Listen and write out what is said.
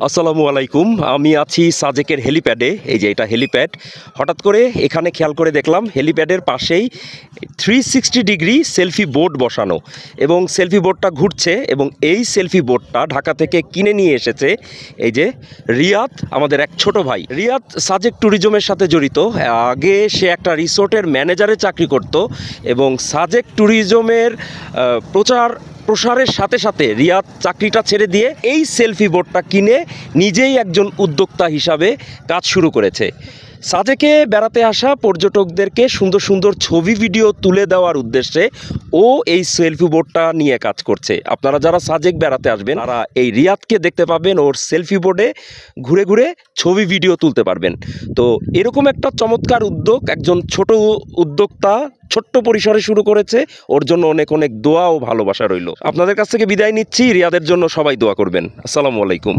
আসসালামু আলাইকুম। আমি আছি সাজেকের হেলিপ্যাডে। এই যে এটা হেলিপ্যাড। হঠাৎ করে এখানে খেয়াল করে দেখলাম হেলিপ্যাডের পাশেই 360 ডিগ্রি সেলফি বোর্ড বসানো এবং সেলফি বোর্ডটা ঘুরছে এবং এই সেলফি বোর্ডটা ঢাকা থেকে কিনে নিয়ে এসেছে এই যে রিয়াদ, আমাদের এক ছোট ভাই। রিয়াদ সাজেক ট্যুরিজমের সাথে জড়িত। আগে সে একটা রিসোর্টের ম্যানেজারে চাকরি করত এবং সাজেক ট্যুরিজমের প্রসারের সাথে সাথে রিয়াদ চাকরিটা ছেড়ে দিয়ে এই সেলফি বোর্ডটা কিনে নিজেই একজন উদ্যোক্তা হিসাবে কাজ শুরু করেছে। সাজেকে বেড়াতে আসা পর্যটকদেরকে সুন্দর সুন্দর ছবি ভিডিও তুলে দেওয়ার উদ্দেশ্যে ও এই সেলফি বোর্ডটা নিয়ে কাজ করছে। আপনারা যারা সাজেক বেড়াতে আসবেন তারা এই রিয়াদকে দেখতে পাবেন, ওর সেলফি বোর্ডে ঘুরে ঘুরে ছবি ভিডিও তুলতে পারবেন। তো এরকম একটা চমৎকার উদ্যোগ একজন ছোট উদ্যোক্তা ছোট্ট পরিসরে শুরু করেছে। ওর জন্য অনেক অনেক দোয়া ও ভালোবাসা রইল। আপনাদের কাছ থেকে বিদায় নিচ্ছি। রিয়াদের জন্য সবাই দোয়া করবেন। আসসালামু আলাইকুম।